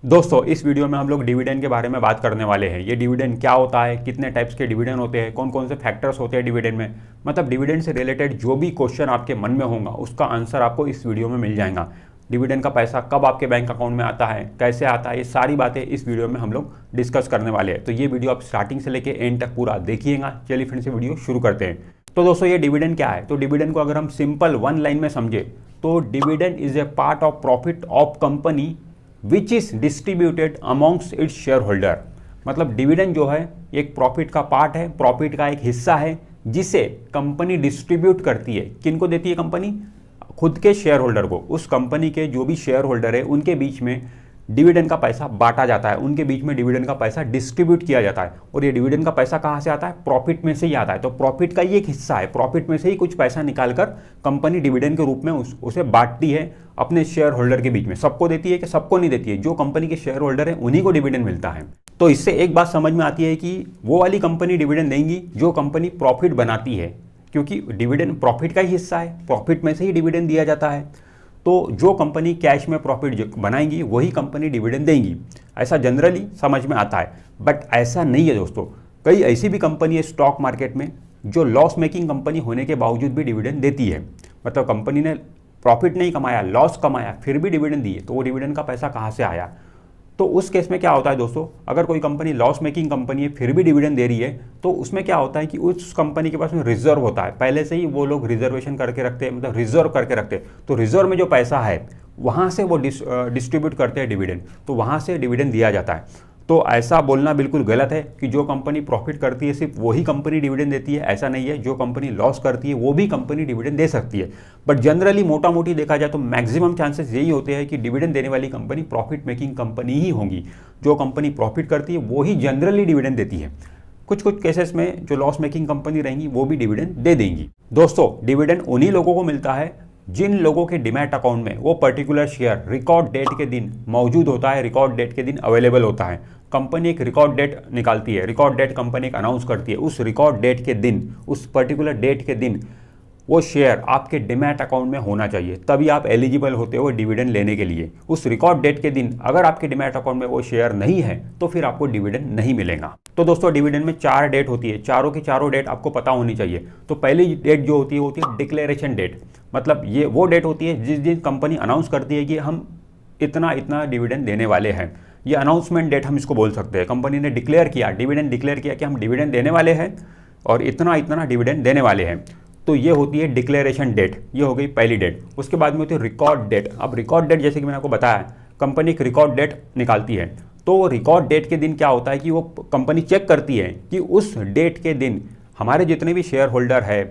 दोस्तों इस वीडियो में हम लोग डिविडेंड के बारे में बात करने वाले हैं। ये डिविडेंड क्या होता है, कितने टाइप्स के डिविडेंड होते हैं, कौन कौन से फैक्टर्स होते हैं डिविडेंड में, मतलब डिविडेंड से रिलेटेड जो भी क्वेश्चन आपके मन में होगा उसका आंसर आपको इस वीडियो में मिल जाएगा। डिविडेंड का पैसा कब आपके बैंक अकाउंट में आता है, कैसे आता है, ये सारी बातें इस वीडियो में हम लोग डिस्कस करने वाले हैं। तो ये वीडियो आप स्टार्टिंग से लेकर एंड तक पूरा देखिएगा। चलिए फिर से वीडियो शुरू करते हैं। तो दोस्तों ये डिविडेंड क्या है, तो डिविडेंड को अगर हम सिंपल वन लाइन में समझे तो dividend is a part of profit of company which is distributed amongst its share holder. मतलब डिविडेंड जो है एक प्रॉफिट का पार्ट है, प्रॉफिट का एक हिस्सा है जिसे कंपनी डिस्ट्रीब्यूट करती है। किनको देती है कंपनी? खुद के शेयर होल्डर को। उस कंपनी के जो भी शेयर होल्डर है उनके बीच में डिविडेंड का पैसा बांटा जाता है, उनके बीच में डिविडेंड का पैसा डिस्ट्रीब्यूट किया जाता है। और ये डिविडेंड का पैसा कहाँ से आता है? प्रॉफिट में से ही आता है। तो प्रॉफिट का ही एक हिस्सा है, प्रॉफिट में से ही कुछ पैसा निकालकर कंपनी डिविडेंड के रूप में उसे बांटती है अपने शेयर होल्डर के बीच में। सबको देती है कि सबको नहीं देती है? जो कंपनी के शेयर होल्डर है उन्हीं को डिविडेंड मिलता है। तो इससे एक बात समझ में आती है कि वो वाली कंपनी डिविडेंड देंगी जो कंपनी प्रॉफिट बनाती है, क्योंकि डिविडेंड प्रॉफिट का ही हिस्सा है, प्रॉफिट में से ही डिविडेंड दिया जाता है। तो जो कंपनी कैश में प्रॉफिट बनाएंगी वही कंपनी डिविडेंड देंगी, ऐसा जनरली समझ में आता है। बट ऐसा नहीं है दोस्तों, कई ऐसी भी कंपनी है स्टॉक मार्केट में जो लॉस मेकिंग कंपनी होने के बावजूद भी डिविडेंड देती है। मतलब कंपनी ने प्रॉफिट नहीं कमाया, लॉस कमाया, फिर भी डिविडेंड दिए, तो वो डिविडेंड का पैसा कहाँ से आया? तो उस केस में क्या होता है दोस्तों, अगर कोई कंपनी लॉस मेकिंग कंपनी है फिर भी डिविडेंड दे रही है तो उसमें क्या होता है कि उस कंपनी के पास में रिजर्व होता है, पहले से ही वो लोग रिजर्वेशन करके रखते हैं, मतलब रिजर्व करके रखते हैं। तो रिजर्व में जो पैसा है वहाँ से वो डिस्ट्रीब्यूट करते हैं डिविडेंड, तो वहाँ से डिविडेंड दिया जाता है। तो ऐसा बोलना बिल्कुल गलत है कि जो कंपनी प्रॉफिट करती है सिर्फ वही कंपनी डिविडेंड देती है, ऐसा नहीं है। जो कंपनी लॉस करती है वो भी कंपनी डिविडेंड दे सकती है। बट जनरली मोटा मोटी देखा जाए तो मैक्सिमम चांसेस यही होते हैं कि डिविडेंड देने वाली कंपनी प्रॉफिट मेकिंग कंपनी ही होगी। जो कंपनी प्रॉफिट करती है वो ही जनरली डिविडेंड देती है। कुछ कुछ केसेस में जो लॉस मेकिंग कंपनी रहेंगी वो भी डिविडेंड दे देंगी। दोस्तों डिविडेंड उन्हीं लोगों को मिलता है जिन लोगों के डीमैट अकाउंट में वो पर्टिकुलर शेयर रिकॉर्ड डेट के दिन मौजूद होता है, रिकॉर्ड डेट के दिन अवेलेबल होता है। कंपनी एक रिकॉर्ड डेट निकालती है, रिकॉर्ड डेट कंपनी एक अनाउंस करती है। उस रिकॉर्ड डेट के दिन, उस पर्टिकुलर डेट के दिन वो शेयर आपके डीमैट अकाउंट में होना चाहिए, तभी आप एलिजिबल होते हो डिविडेंड लेने के लिए। उस रिकॉर्ड डेट के दिन अगर आपके डीमैट अकाउंट में वो शेयर नहीं है तो फिर आपको डिविडेंड नहीं मिलेगा। तो दोस्तों डिविडेंड में 4 डेट होती है, चारों की चारों डेट आपको पता होनी चाहिए। तो पहली डेट जो होती है वो होती है डिक्लेरेशन डेट। मतलब ये वो डेट होती है जिस दिन कंपनी अनाउंस करती है कि हम इतना इतना डिविडेंड देने वाले हैं। ये अनाउंसमेंट डेट हम इसको बोल सकते हैं। कंपनी ने डिक्लेयर किया, डिविडेंड डिक्लेयर किया कि हम डिविडेंड देने वाले हैं और इतना इतना डिविडेंड देने वाले हैं, तो ये होती है डिक्लेरेशन डेट। ये हो गई पहली डेट। उसके बाद में होती है रिकॉर्ड डेट। अब रिकॉर्ड डेट जैसे कि मैंने आपको बताया, कंपनी एक रिकॉर्ड डेट निकालती है। तो रिकॉर्ड डेट के दिन क्या होता है कि वो कंपनी चेक करती है कि उस डेट के दिन हमारे जितने भी शेयर होल्डर है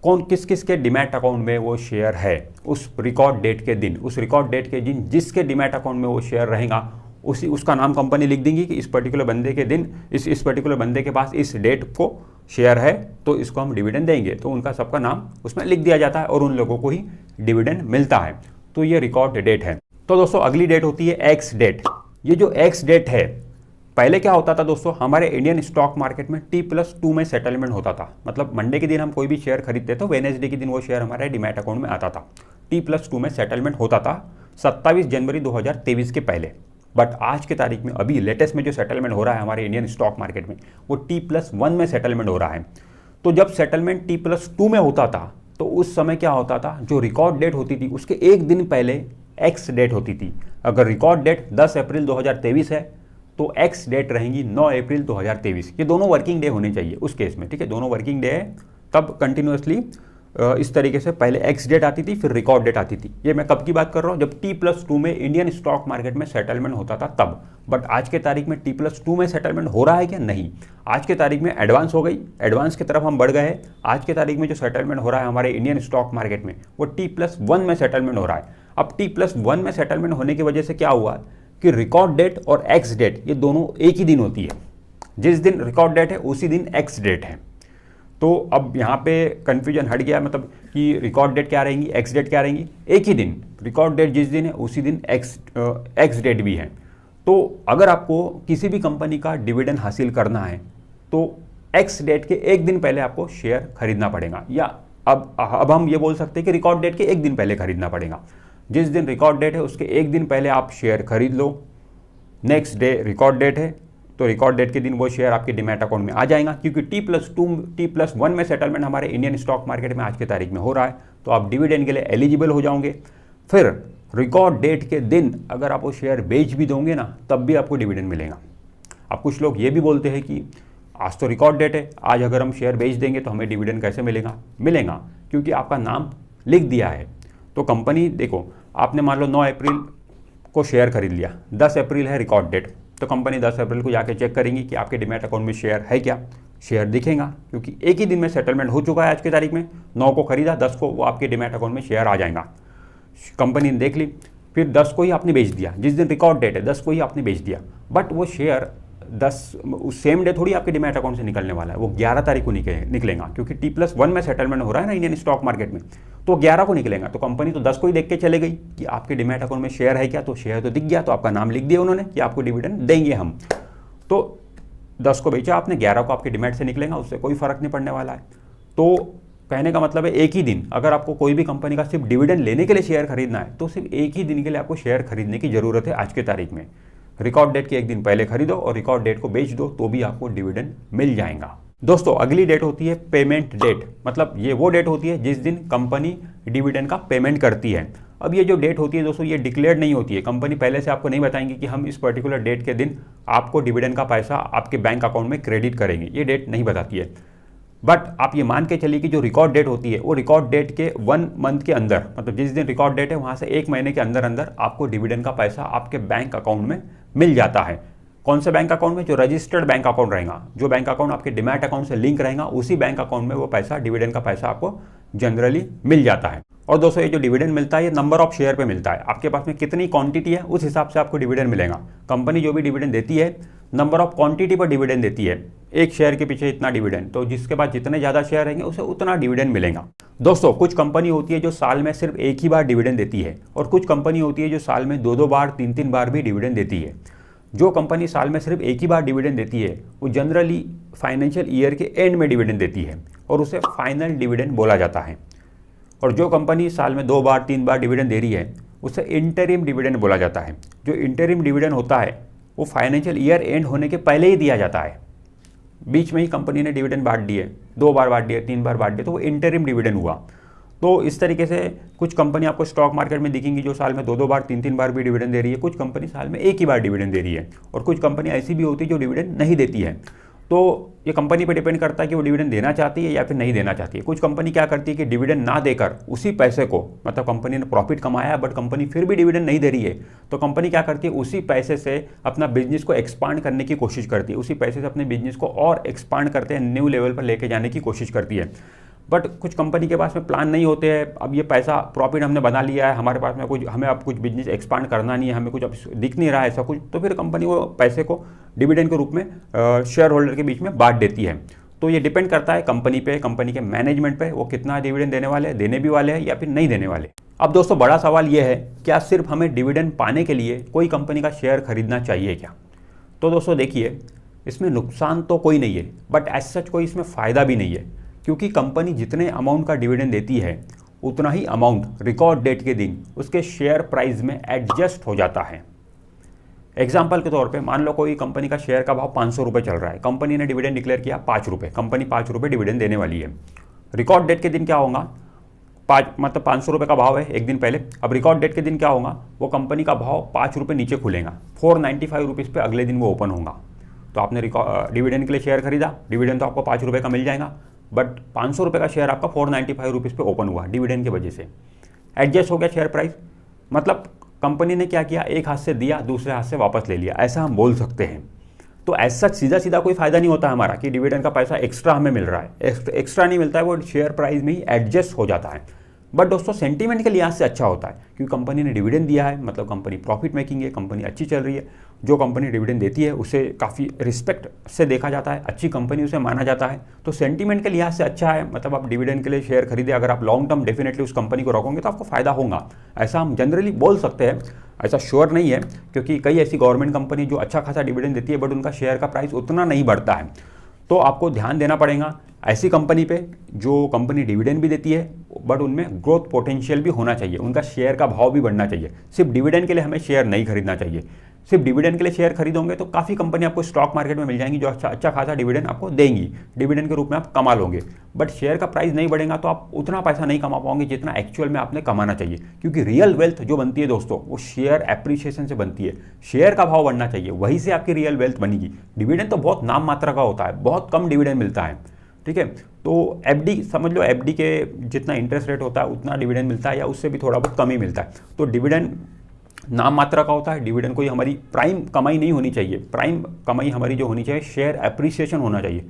कौन किस किस के डीमैट अकाउंट में वो शेयर है। उस रिकॉर्ड डेट के दिन, उस रिकॉर्ड डेट के दिन जिसके डीमैट अकाउंट में वो शेयर रहेगा उसका नाम कंपनी लिख देंगी कि इस पर्टिकुलर बंदे के दिन इस पर्टिकुलर बंदे के पास इस डेट को शेयर है तो इसको हम डिविडेंड देंगे। तो उनका सबका नाम उसमें लिख दिया जाता है और उन लोगों को ही डिविडेंड मिलता है। तो ये रिकॉर्ड डेट है। तो दोस्तों अगली डेट होती है एक्स डेट। ये जो एक्स डेट है, पहले क्या होता था दोस्तों, हमारे इंडियन स्टॉक मार्केट में T+2 में सेटलमेंट होता था। मतलब मंडे के दिन हम कोई भी शेयर खरीदते तो वेडनेसडे के दिन वो शेयर हमारे डीमैट अकाउंट में आता था। T+2 में सेटलमेंट होता था 27 जनवरी 2023 के पहले। बट आज के तारीख में अभी लेटेस्ट में जो सेटलमेंट हो रहा है हमारे इंडियन स्टॉक मार्केट में वो T+1 में सेटलमेंट हो रहा है। तो जब सेटलमेंट T+2 में होता था तो उस समय क्या होता था, जो रिकॉर्ड डेट होती थी उसके एक दिन पहले एक्स डेट होती थी। अगर रिकॉर्ड डेट 10 अप्रैल 2023 है तो एक्स डेट रहेंगी 9 अप्रैल 2023। ये दोनों वर्किंग डे होने चाहिए उस केस में, ठीक है। दोनों वर्किंग डे है, तब कंटिन्यूसली इस तरीके से पहले एक्स डेट आती थी फिर रिकॉर्ड डेट आती थी। ये मैं कब की बात कर रहा हूँ, जब T+2 में इंडियन स्टॉक मार्केट में सेटलमेंट होता था तब। बट आज के तारीख में T+2 में सेटलमेंट हो रहा है क्या? नहीं। आज के तारीख में एडवांस हो गई, एडवांस की तरफ हम बढ़ गए हैं। आज के तारीख में जो सेटलमेंट हो रहा है हमारे इंडियन स्टॉक मार्केट में वो T+1 में सेटलमेंट हो रहा है। अब T+1 में सेटलमेंट होने की वजह से क्या हुआ कि रिकॉर्ड डेट और एक्स डेट ये दोनों एक ही दिन होती है। जिस दिन रिकॉर्ड डेट है उसी दिन एक्स डेट है। तो अब यहाँ पे कन्फ्यूजन हट गया, मतलब कि रिकॉर्ड डेट क्या रहेंगी, एक्स डेट क्या रहेंगी, एक ही दिन। रिकॉर्ड डेट जिस दिन है उसी दिन एक्स डेट भी है। तो अगर आपको किसी भी कंपनी का डिविडेंड हासिल करना है तो एक्स डेट के एक दिन पहले आपको शेयर खरीदना पड़ेगा, या अब हम ये बोल सकते हैं कि रिकॉर्ड डेट के एक दिन पहले खरीदना पड़ेगा। जिस दिन रिकॉर्ड डेट है उसके एक दिन पहले आप शेयर खरीद लो, नेक्स्ट डे रिकॉर्ड डेट है, तो रिकॉर्ड डेट के दिन वो शेयर आपके डीमैट अकाउंट में आ जाएगा, क्योंकि T+2 T+1 में सेटलमेंट हमारे इंडियन स्टॉक मार्केट में आज की तारीख में हो रहा है, तो आप डिविडेंड के लिए एलिजिबल हो जाओगे। फिर रिकॉर्ड डेट के दिन अगर आप वो शेयर बेच भी दोगे ना, तब भी आपको डिविडेंड मिलेगा। अब कुछ लोग ये भी बोलते हैं कि आज तो रिकॉर्ड डेट है, आज अगर हम शेयर बेच देंगे तो हमें डिविडेंड कैसे मिलेगा? मिलेगा, क्योंकि आपका नाम लिख दिया है। तो कंपनी देखो, आपने मान लो 9 अप्रैल को शेयर खरीद लिया, 10 अप्रैल है रिकॉर्ड डेट, तो कंपनी 10 अप्रैल को जाके चेक करेंगी कि आपके डीमैट अकाउंट में शेयर है क्या। शेयर दिखेगा, क्योंकि एक ही दिन में सेटलमेंट हो चुका है आज की तारीख में। 9 को खरीदा, 10 को वो आपके डीमैट अकाउंट में शेयर आ जाएगा। कंपनी ने देख ली, फिर 10 को ही आपने बेच दिया, जिस दिन रिकॉर्ड डेट है 10 को ही आपने बेच दिया, बट वो शेयर 10 सेम डे थोड़ी आपके डीमैट अकाउंट से निकलने वाला है, वो 11 तारीख को निकलेगा, क्योंकि T+1 में सेटलमेंट हो रहा है ना इंडियन स्टॉक मार्केट में, तो 11 को निकलेगा। तो कंपनी तो 10 को ही देख के चले गई कि आपके डीमैट अकाउंट में शेयर है क्या, तो शेयर तो दिख गया, तो आपका नाम लिख दिया उन्होंने कि आपको डिविडेंड देंगे हम। तो 10 को बेचा आपने, 11 को आपके डीमैट से निकलेगा, उससे कोई फर्क नहीं पड़ने वाला है। तो कहने का मतलब है एक ही दिन, अगर आपको कोई भी कंपनी का सिर्फ डिविडेंड लेने के लिए शेयर खरीदना है, तो सिर्फ एक ही दिन के लिए आपको शेयर खरीदने की जरूरत है आज की तारीख में। रिकॉर्ड डेट के एक दिन पहले खरीदो और रिकॉर्ड डेट को बेच दो, तो भी आपको डिविडेंड मिल जाएगा। दोस्तों अगली डेट होती है पेमेंट डेट, मतलब ये वो डेट होती है जिस दिन कंपनी डिविडेंड का पेमेंट करती है। अब ये जो डेट होती है दोस्तों, ये डिक्लेयर नहीं होती है, कंपनी पहले से आपको नहीं बताएंगे कि हम इस पर्टिकुलर डेट के दिन आपको डिविडेंड का पैसा आपके बैंक अकाउंट में क्रेडिट करेंगे, ये डेट नहीं बताती है। बट आप ये मान के चलिए कि जो रिकॉर्ड डेट होती है, वो रिकॉर्ड डेट के 1 मंथ के अंदर, मतलब जिस दिन रिकॉर्ड डेट है वहाँ से 1 महीने के अंदर अंदर आपको डिविडेंड का पैसा आपके बैंक अकाउंट में मिल जाता है। कौन से बैंक अकाउंट में? जो रजिस्टर्ड बैंक अकाउंट रहेगा, जो बैंक अकाउंट आपके डीमैट अकाउंट से लिंक रहेगा, उसी बैंक अकाउंट में वो पैसा, डिविडेंड का पैसा आपको जनरली मिल जाता है। और दोस्तों ये जो डिविडेंड मिलता है, ये नंबर ऑफ शेयर पे मिलता है, आपके पास में कितनी क्वांटिटी है उस हिसाब से आपको डिविडेंड मिलेगा। कंपनी जो भी डिविडेंड देती है, नंबर ऑफ क्वांटिटी पर डिविडेंड देती है, एक शेयर के पीछे इतना डिविडेंड, तो जिसके पास जितने ज़्यादा शेयर रहेंगे उसे उतना डिविडेंड मिलेगा। दोस्तों कुछ कंपनी होती है जो साल में सिर्फ एक ही बार डिविडेंड देती है, और कुछ कंपनी होती है जो साल में 2-2 बार 3-3 बार भी डिविडेंड देती है। जो कंपनी साल में सिर्फ एक ही बार डिविडेंड देती है, वो जनरली फाइनेंशियल ईयर के एंड में डिविडेंड देती है, और उसे फाइनल डिविडेंड बोला जाता है। और जो कंपनी साल में 2 बार 3 बार डिविडेंड दे रही है, उसे इंटरिम डिविडेंड बोला जाता है। जो इंटरिम डिविडेंड होता है, वो फाइनेंशियल ईयर एंड होने के पहले ही दिया जाता है, बीच में ही कंपनी ने डिविडेंड बांट दिए, 2 बार बांट दिए, 3 बार बांट दिए, तो वो इंटरिम डिविडेंड हुआ। तो इस तरीके से कुछ कंपनी आपको स्टॉक मार्केट में दिखेंगी जो साल में 2-2 बार 3-3 बार भी डिविडेंड दे रही है, कुछ कंपनी साल में एक ही बार डिविडेंड दे रही है, और कुछ कंपनी ऐसी भी होती है जो डिविडेंड नहीं देती है। तो ये कंपनी पे डिपेंड करता है कि वो डिविडेंड देना चाहती है या फिर नहीं देना चाहती है। कुछ कंपनी क्या करती है कि डिविडेंड ना देकर उसी पैसे को, मतलब कंपनी ने प्रॉफिट कमाया बट कंपनी फिर भी डिविडेंड नहीं दे रही है, तो कंपनी क्या करती है, उसी पैसे से अपना बिजनेस को एक्सपांड करने की कोशिश करती है, उसी पैसे से अपने बिजनेस को और एक्सपांड करते हैं, न्यू लेवल पर लेके जाने की कोशिश करती है। बट कुछ कंपनी के पास में प्लान नहीं होते हैं, अब ये पैसा प्रॉफिट हमने बना लिया है, हमारे पास में कुछ, हमें अब कुछ बिजनेस एक्सपांड करना नहीं है, हमें कुछ अब दिख नहीं रहा है ऐसा कुछ, तो फिर कंपनी वो पैसे को डिविडेंड के रूप में शेयर होल्डर के बीच में बांट देती है। तो ये डिपेंड करता है कंपनी पे, कंपनी के मैनेजमेंट पे, वो कितना डिविडेंड देने वाले हैं, देने भी वाले हैं या फिर नहीं देने वाले। अब दोस्तों बड़ा सवाल ये है, क्या सिर्फ हमें डिविडेंड पाने के लिए कोई कंपनी का शेयर खरीदना चाहिए क्या? तो दोस्तों देखिए, इसमें नुकसान तो कोई नहीं है, बट एज सच कोई इसमें फ़ायदा भी नहीं है, क्योंकि कंपनी जितने अमाउंट का डिविडेंड देती है, उतना ही अमाउंट रिकॉर्ड डेट के दिन उसके शेयर प्राइस में एडजस्ट हो जाता है। एग्जाम्पल के तौर पे मान लो कोई कंपनी का शेयर का भाव 500 रुपये चल रहा है, कंपनी ने डिविडेंड डिक्लेयर किया 5 रुपये, कंपनी 5 रुपये डिविडेंड देने वाली है। रिकॉर्ड डेट के दिन क्या होगा, 500 रुपये का भाव है एक दिन पहले, अब रिकॉर्ड डेट के दिन क्या होगा, वो कंपनी का भाव 5 रुपये नीचे खुलेगा, 495 रुपीज़ पे अगले दिन वो ओपन होगा। तो आपने डिविडेंड के लिए शेयर खरीदा, डिविडेंड तो आपको 5 रुपये का मिल जाएगा, बट 500 रुपये का शेयर आपका 495 रुपीज़ पे ओपन हुआ, डिविडेंड की वजह से एडजस्ट हो गया शेयर प्राइस। मतलब कंपनी ने क्या किया, एक हाथ से दिया दूसरे हाथ से वापस ले लिया, ऐसा हम बोल सकते हैं। तो ऐसा सीधा सीधा कोई फायदा नहीं होता हमारा कि डिविडेंड का पैसा एक्स्ट्रा हमें मिल रहा है, एक्स्ट्रा नहीं मिलता है, वो शेयर प्राइस में ही एडजस्ट हो जाता है। बट दोस्तों सेंटीमेंट के लिहाज से अच्छा होता है, क्योंकि कंपनी ने डिविडेंड दिया है, मतलब कंपनी प्रॉफिट मेकिंग है, कंपनी अच्छी चल रही है। जो कंपनी डिविडेंड देती है उसे काफ़ी रिस्पेक्ट से देखा जाता है, अच्छी कंपनी उसे माना जाता है, तो सेंटीमेंट के लिहाज से अच्छा है। मतलब आप डिविडेंड के लिए शेयर खरीदे, अगर आप लॉन्ग टर्म डेफिनेटली उस कंपनी को रखोगे तो आपको फ़ायदा होगा, ऐसा हम जनरली बोल सकते हैं। ऐसा श्योर नहीं है, क्योंकि कई ऐसी गवर्नमेंट कंपनी जो अच्छा खासा डिविडेंड देती है बट उनका शेयर का प्राइस उतना नहीं बढ़ता है, तो आपको ध्यान देना पड़ेगा ऐसी कंपनी पे जो कंपनी डिविडेंड भी देती है बट उनमें ग्रोथ पोटेंशियल भी होना चाहिए, उनका शेयर का भाव भी बढ़ना चाहिए। सिर्फ डिविडेंड के लिए हमें शेयर नहीं खरीदना चाहिए। सिर्फ डिविडेंड के लिए शेयर खरीदोगे तो काफ़ी कंपनी आपको स्टॉक मार्केट में मिल जाएंगी जो अच्छा खासा डिविडेंड आपको देंगी, डिविडेंड के रूप में आप कमा लोगे। बट शेयर का प्राइस नहीं बढ़ेगा तो आप उतना पैसा नहीं कमा पाओगे जितना एक्चुअल में आपने कमाना चाहिए, क्योंकि रियल वेल्थ जो बनती है दोस्तों वो शेयर एप्रिसिएशन से बनती है। शेयर का भाव बढ़ना चाहिए, वहीं से आपकी रियल वेल्थ बनेगी। डिविडेंड तो बहुत नाम मात्रा का होता है, बहुत कम डिविडेंड मिलता है, ठीक है। तो एफडी समझ लो, एफडी के जितना इंटरेस्ट रेट होता है उतना डिविडेंड मिलता है या उससे भी थोड़ा बहुत कम ही मिलता है। तो डिविडेंड नाम मात्रा का होता है, डिविडेंड कोई हमारी प्राइम कमाई नहीं होनी चाहिए। प्राइम कमाई हमारी जो होनी चाहिए शेयर एप्रिसिएशन होना चाहिए।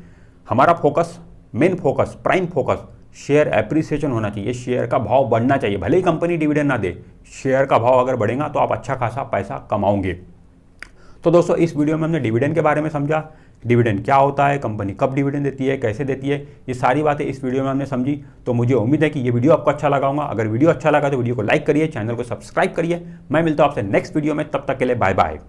हमारा focus, main focus, prime focus share appreciation होना चाहिए, शेयर का भाव बढ़ना चाहिए। भले ही कंपनी डिविडेंड ना दे, शेयर का भाव अगर बढ़ेगा तो आप अच्छा खासा पैसा कमाओगे। तो दोस्तों इस वीडियो में हमने डिविडेंड के बारे में समझा, डिविडेंड क्या होता है, कंपनी कब डिविडेंड देती है, कैसे देती है, ये सारी बातें इस वीडियो में हमने समझी। तो मुझे उम्मीद है कि ये वीडियो आपको अच्छा लगा होगा। अगर वीडियो अच्छा लगा तो वीडियो को लाइक करिए, चैनल को सब्सक्राइब करिए। मैं मिलता हूं आपसे नेक्स्ट वीडियो में, तब तक के लिए बाय बाय।